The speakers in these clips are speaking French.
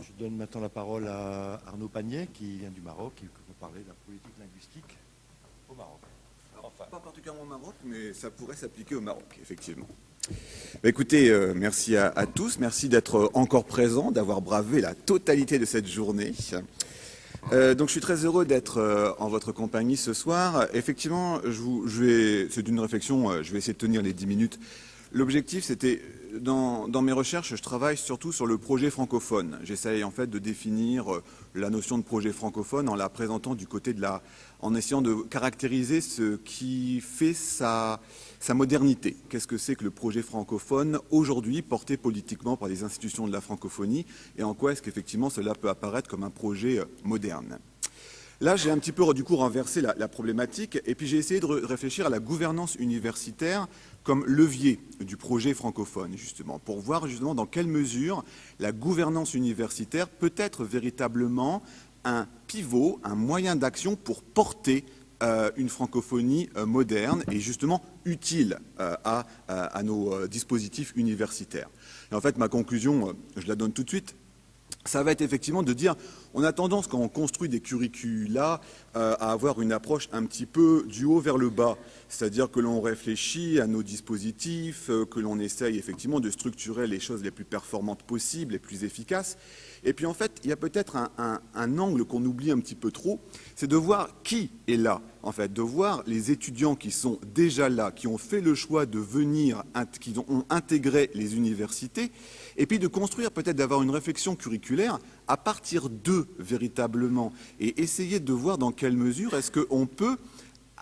Je donne maintenant la parole à Arnaud Pagnet, qui vient du Maroc et qui va parler de la politique linguistique au Maroc. Enfin. Pas particulièrement au Maroc, mais ça pourrait s'appliquer au Maroc, effectivement. Écoutez, merci à tous, merci d'être encore présents, d'avoir bravé la totalité de cette journée. Donc je suis très heureux d'être en votre compagnie ce soir. Effectivement, c'est une réflexion, je vais essayer de tenir les 10 minutes. L'objectif, c'était, dans mes recherches, je travaille surtout sur le projet francophone. J'essaye en fait de définir la notion de projet francophone en la présentant du côté en essayant de caractériser ce qui fait sa modernité. Qu'est-ce que c'est que le projet francophone aujourd'hui porté politiquement par les institutions de la francophonie et en quoi est-ce qu'effectivement cela peut apparaître comme un projet moderne. Là, j'ai un petit peu du coup renversé la problématique et puis j'ai essayé de réfléchir à la gouvernance universitaire comme levier du projet francophone, justement, pour voir justement dans quelle mesure la gouvernance universitaire peut être véritablement un pivot, un moyen d'action pour porter une francophonie moderne et justement utile à nos dispositifs universitaires. Et en fait, ma conclusion, je la donne tout de suite, ça va être effectivement de dire, on a tendance quand on construit des curricula à avoir une approche un petit peu du haut vers le bas, c'est-à-dire que l'on réfléchit à nos dispositifs, que l'on essaye effectivement de structurer les choses les plus performantes possibles, les plus efficaces. Et puis en fait, il y a peut-être un angle qu'on oublie un petit peu trop, c'est de voir qui est là, en fait, de voir les étudiants qui sont déjà là, qui ont fait le choix de venir, qui ont intégré les universités, et puis de construire peut-être d'avoir une réflexion curriculaire à partir d'eux véritablement, et essayer de voir dans quelle mesure est-ce qu'on peut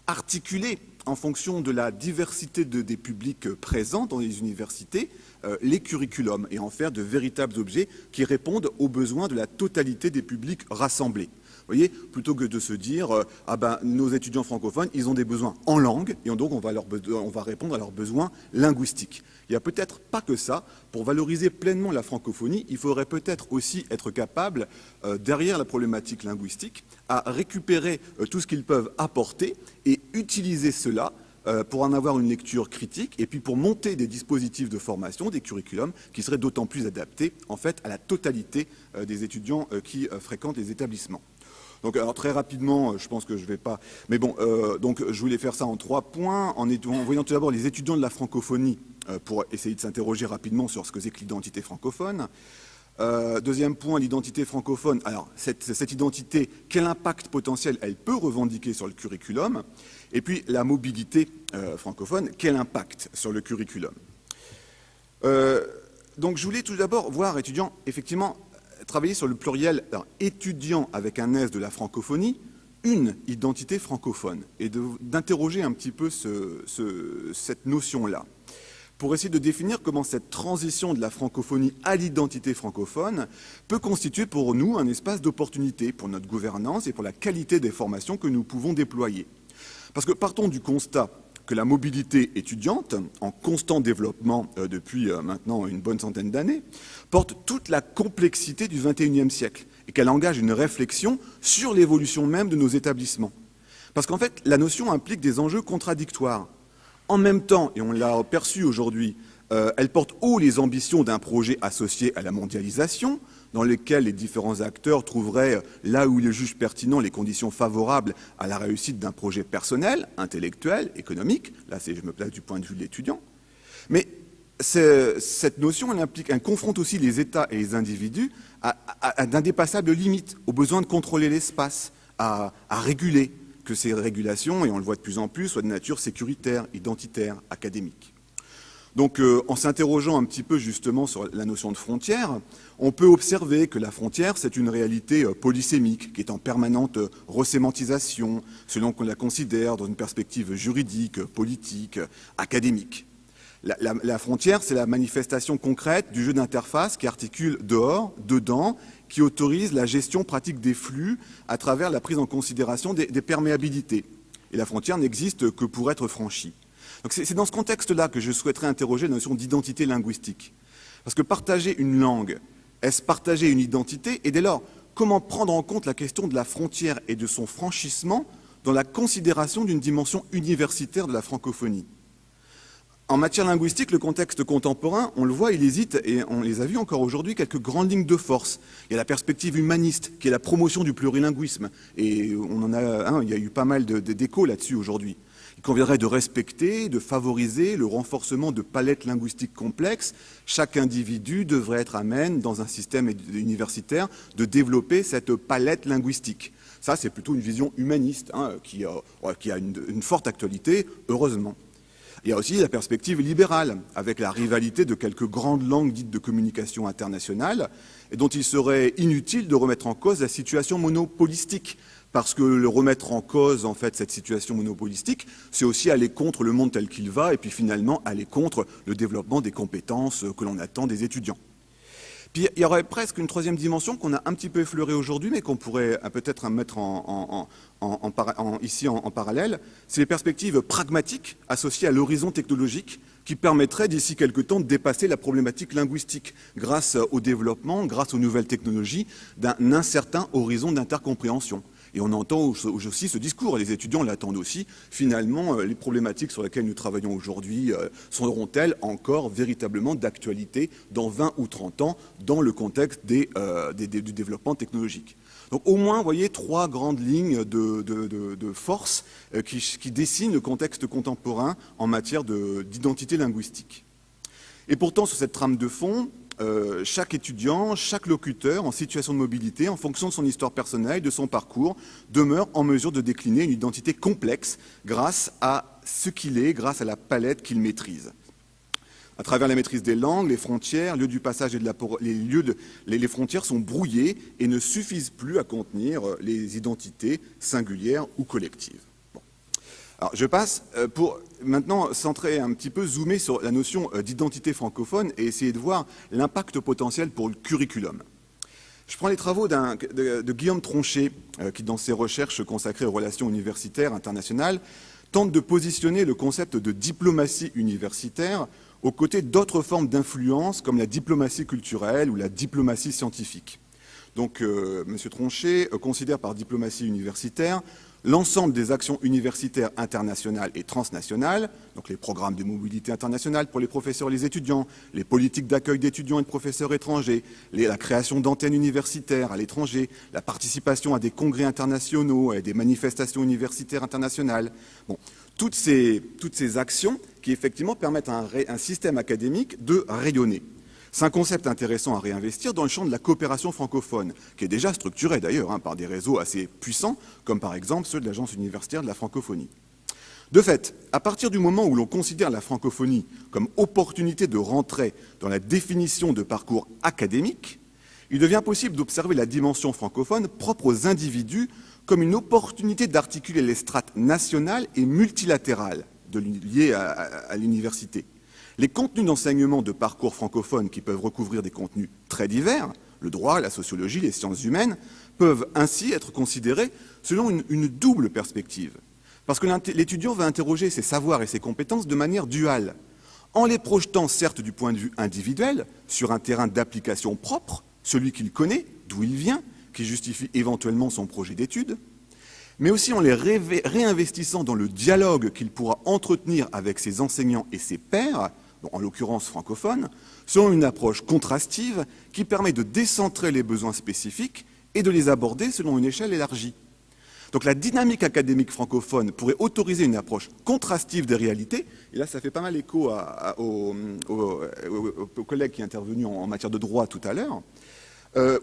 articuler en fonction de la diversité des publics présents dans les universités, les curriculums et en faire de véritables objets qui répondent aux besoins de la totalité des publics rassemblés. Vous voyez, plutôt que de se dire nos étudiants francophones, ils ont des besoins en langue et donc on va répondre à leurs besoins linguistiques. Il n'y a peut-être pas que ça. Pour valoriser pleinement la francophonie, il faudrait peut-être aussi être capable, derrière la problématique linguistique, à récupérer tout ce qu'ils peuvent apporter et utiliser cela pour en avoir une lecture critique et puis pour monter des dispositifs de formation, des curriculums qui seraient d'autant plus adaptés en fait à la totalité des étudiants qui fréquentent les établissements. Donc, alors très rapidement, je pense que je ne vais pas... Mais bon, donc je voulais faire ça en 3 points, en voyant tout d'abord les étudiants de la francophonie pour essayer de s'interroger rapidement sur ce que c'est que l'identité francophone. Deuxième point, l'identité francophone. Alors, cette identité, quel impact potentiel elle peut revendiquer sur le curriculum? Et puis, la mobilité francophone, quel impact sur le curriculum? Donc, je voulais tout d'abord voir, étudiants, effectivement, travailler sur le pluriel étudiant avec un S de la francophonie, une identité francophone, et d'interroger un petit peu cette notion-là, pour essayer de définir comment cette transition de la francophonie à l'identité francophone peut constituer pour nous un espace d'opportunité pour notre gouvernance et pour la qualité des formations que nous pouvons déployer. Parce que partons du constat que la mobilité étudiante, en constant développement depuis maintenant une bonne centaine d'années, porte toute la complexité du XXIe siècle et qu'elle engage une réflexion sur l'évolution même de nos établissements. Parce qu'en fait, la notion implique des enjeux contradictoires. En même temps, et on l'a perçu aujourd'hui, elle porte haut les ambitions d'un projet associé à la mondialisation, dans lequel les différents acteurs trouveraient, là où ils le jugent pertinent, les conditions favorables à la réussite d'un projet personnel, intellectuel, économique. Là, je me place du point de vue de l'étudiant. Mais cette notion, elle confronte aussi les États et les individus à d'indépassables limites, au besoin de contrôler l'espace, à réguler, que ces régulations, et on le voit de plus en plus, soient de nature sécuritaire, identitaire, académique. Donc, en s'interrogeant un petit peu justement sur la notion de frontière, on peut observer que la frontière, c'est une réalité polysémique qui est en permanente resémantisation, selon qu'on la considère dans une perspective juridique, politique, académique. La frontière, c'est la manifestation concrète du jeu d'interface qui articule dehors, dedans, qui autorise la gestion pratique des flux à travers la prise en considération des perméabilités. Et la frontière n'existe que pour être franchie. Donc c'est dans ce contexte-là que je souhaiterais interroger la notion d'identité linguistique. Parce que partager une langue, est-ce partager une identité? Et dès lors, comment prendre en compte la question de la frontière et de son franchissement dans la considération d'une dimension universitaire de la francophonie? En matière linguistique, le contexte contemporain, on le voit, il hésite, et on les a vus encore aujourd'hui, quelques grandes lignes de force. Il y a la perspective humaniste, qui est la promotion du plurilinguisme, et on en a, il y a eu pas mal d'échos là-dessus aujourd'hui. Il conviendrait de respecter, de favoriser le renforcement de palettes linguistiques complexes. Chaque individu devrait être à même, dans un système universitaire, de développer cette palette linguistique. Ça, c'est plutôt une vision humaniste, qui a une forte actualité, heureusement. Il y a aussi la perspective libérale, avec la rivalité de quelques grandes langues dites de communication internationale, et dont il serait inutile de remettre en cause la situation monopolistique. Parce que le remettre en cause, en fait, cette situation monopolistique, c'est aussi aller contre le monde tel qu'il va, et puis finalement aller contre le développement des compétences que l'on attend des étudiants. Puis il y aurait presque une troisième dimension qu'on a un petit peu effleurée aujourd'hui, mais qu'on pourrait peut-être mettre ici en parallèle, c'est les perspectives pragmatiques associées à l'horizon technologique qui permettraient d'ici quelque temps de dépasser la problématique linguistique grâce au développement, grâce aux nouvelles technologies, d'un incertain horizon d'intercompréhension. Et on entend aussi ce discours, et les étudiants l'attendent aussi. Finalement, les problématiques sur lesquelles nous travaillons aujourd'hui seront-elles encore véritablement d'actualité dans 20 ou 30 ans dans le contexte du développement technologique. Donc au moins, vous voyez, 3 grandes lignes de force qui dessinent le contexte contemporain en matière d'identité linguistique. Et pourtant, sur cette trame de fond, chaque étudiant, chaque locuteur en situation de mobilité, en fonction de son histoire personnelle, de son parcours, demeure en mesure de décliner une identité complexe grâce à ce qu'il est, grâce à la palette qu'il maîtrise. À travers la maîtrise des langues, les frontières, lieux du passage et les frontières sont brouillées et ne suffisent plus à contenir les identités singulières ou collectives. Alors, je passe pour maintenant centrer un petit peu, zoomer sur la notion d'identité francophone et essayer de voir l'impact potentiel pour le curriculum. Je prends les travaux de Guillaume Tronchet, qui dans ses recherches consacrées aux relations universitaires internationales, tente de positionner le concept de diplomatie universitaire aux côtés d'autres formes d'influence comme la diplomatie culturelle ou la diplomatie scientifique. Donc, M. Tronchet considère par diplomatie universitaire l'ensemble des actions universitaires internationales et transnationales, donc les programmes de mobilité internationale pour les professeurs et les étudiants, les politiques d'accueil d'étudiants et de professeurs étrangers, la création d'antennes universitaires à l'étranger, la participation à des congrès internationaux et des manifestations universitaires internationales. Bon, toutes ces actions qui effectivement permettent à un système académique de rayonner. C'est un concept intéressant à réinvestir dans le champ de la coopération francophone, qui est déjà structuré d'ailleurs par des réseaux assez puissants, comme par exemple ceux de l'Agence universitaire de la francophonie. De fait, à partir du moment où l'on considère la francophonie comme opportunité de rentrer dans la définition de parcours académiques, il devient possible d'observer la dimension francophone propre aux individus comme une opportunité d'articuler les strates nationales et multilatérales liées à l'université. Les contenus d'enseignement de parcours francophones qui peuvent recouvrir des contenus très divers, le droit, la sociologie, les sciences humaines, peuvent ainsi être considérés selon une double perspective. Parce que l'étudiant va interroger ses savoirs et ses compétences de manière duale, en les projetant certes du point de vue individuel, sur un terrain d'application propre, celui qu'il connaît, d'où il vient, qui justifie éventuellement son projet d'études, mais aussi en les réinvestissant dans le dialogue qu'il pourra entretenir avec ses enseignants et ses pairs, en l'occurrence francophones, selon une approche contrastive qui permet de décentrer les besoins spécifiques et de les aborder selon une échelle élargie. Donc la dynamique académique francophone pourrait autoriser une approche contrastive des réalités, et là ça fait pas mal écho aux collègues qui sont intervenus en matière de droit tout à l'heure,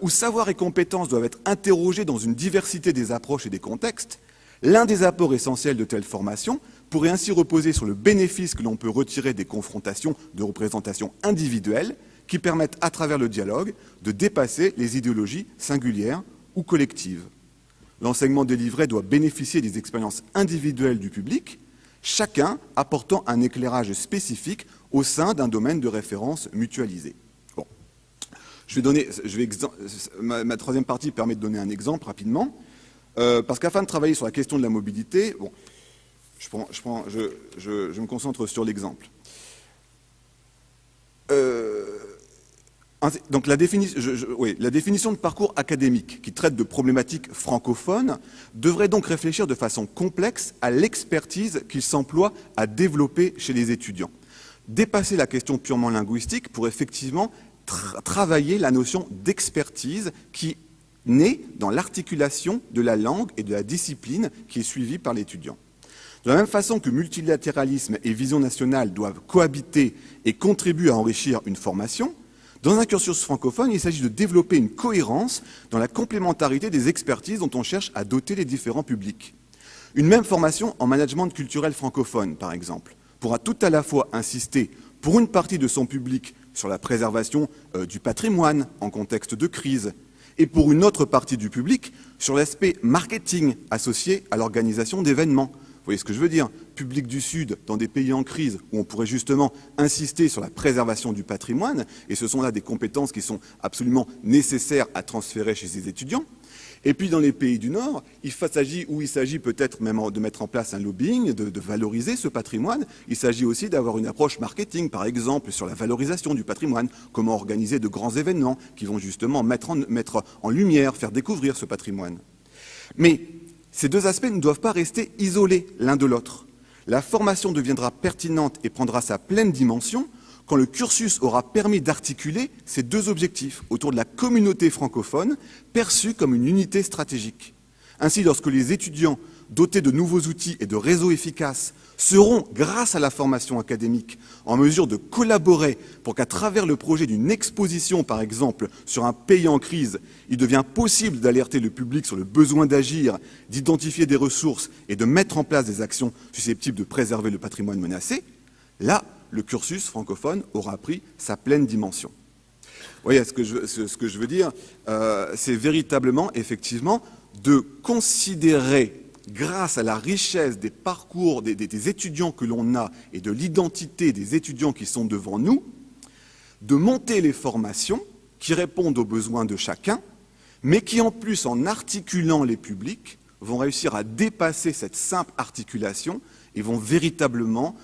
où savoir et compétences doivent être interrogés dans une diversité des approches et des contextes. L'un des apports essentiels de telles formations pourrait ainsi reposer sur le bénéfice que l'on peut retirer des confrontations de représentation individuelles qui permettent, à travers le dialogue, de dépasser les idéologies singulières ou collectives. L'enseignement délivré doit bénéficier des expériences individuelles du public, chacun apportant un éclairage spécifique au sein d'un domaine de référence mutualisé. Bon. Ma troisième partie permet de donner un exemple rapidement. Parce qu'afin de travailler sur la question de la mobilité, bon, je me concentre sur l'exemple. Donc la définition de parcours académique qui traite de problématiques francophones devrait donc réfléchir de façon complexe à l'expertise qu'il s'emploie à développer chez les étudiants. dépasser la question purement linguistique pour effectivement travailler la notion d'expertise qui naît dans l'articulation de la langue et de la discipline qui est suivie par l'étudiant. De la même façon que multilatéralisme et vision nationale doivent cohabiter et contribuent à enrichir une formation, dans un cursus francophone, il s'agit de développer une cohérence dans la complémentarité des expertises dont on cherche à doter les différents publics. Une même formation en management culturel francophone, par exemple, pourra tout à la fois insister pour une partie de son public sur la préservation du patrimoine en contexte de crise, et pour une autre partie du public sur l'aspect marketing associé à l'organisation d'événements. Vous voyez ce que je veux dire? Public du Sud, dans des pays en crise, où on pourrait justement insister sur la préservation du patrimoine, et ce sont là des compétences qui sont absolument nécessaires à transférer chez ces étudiants. Et puis dans les pays du Nord, il s'agit peut-être même de mettre en place un lobbying, de valoriser ce patrimoine. Il s'agit aussi d'avoir une approche marketing, par exemple, sur la valorisation du patrimoine, comment organiser de grands événements qui vont justement mettre en lumière, faire découvrir ce patrimoine. Mais ces deux aspects ne doivent pas rester isolés l'un de l'autre. La formation deviendra pertinente et prendra sa pleine dimension quand le cursus aura permis d'articuler ces deux objectifs autour de la communauté francophone perçue comme une unité stratégique. Ainsi, lorsque les étudiants dotés de nouveaux outils et de réseaux efficaces seront, grâce à la formation académique, en mesure de collaborer pour qu'à travers le projet d'une exposition, par exemple, sur un pays en crise, il devient possible d'alerter le public sur le besoin d'agir, d'identifier des ressources et de mettre en place des actions susceptibles de préserver le patrimoine menacé, là, le cursus francophone aura pris sa pleine dimension. Vous voyez, ce que je veux dire, c'est véritablement, effectivement, de considérer, grâce à la richesse des parcours des étudiants que l'on a et de l'identité des étudiants qui sont devant nous, de monter les formations qui répondent aux besoins de chacun, mais qui, en plus, en articulant les publics, vont réussir à dépasser cette simple articulation et vont véritablement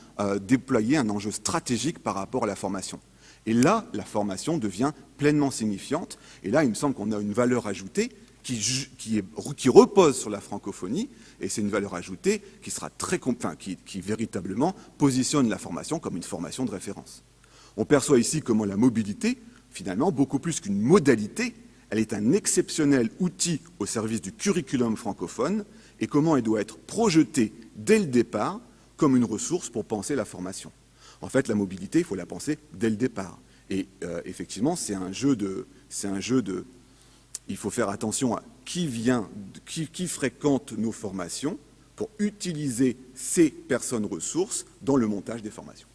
déployer un enjeu stratégique par rapport à la formation. Et là, la formation devient pleinement signifiante. Et là, il me semble qu'on a une valeur ajoutée qui repose sur la francophonie, et c'est une valeur ajoutée qui sera qui véritablement positionne la formation comme une formation de référence. On perçoit ici comment la mobilité, finalement, beaucoup plus qu'une modalité, elle est un exceptionnel outil au service du curriculum francophone, et comment elle doit être projetée dès le départ comme une ressource pour penser la formation. En fait, la mobilité, il faut la penser dès le départ. Et effectivement, c'est un jeu de... Il faut faire attention à qui fréquente nos formations pour utiliser ces personnes ressources dans le montage des formations.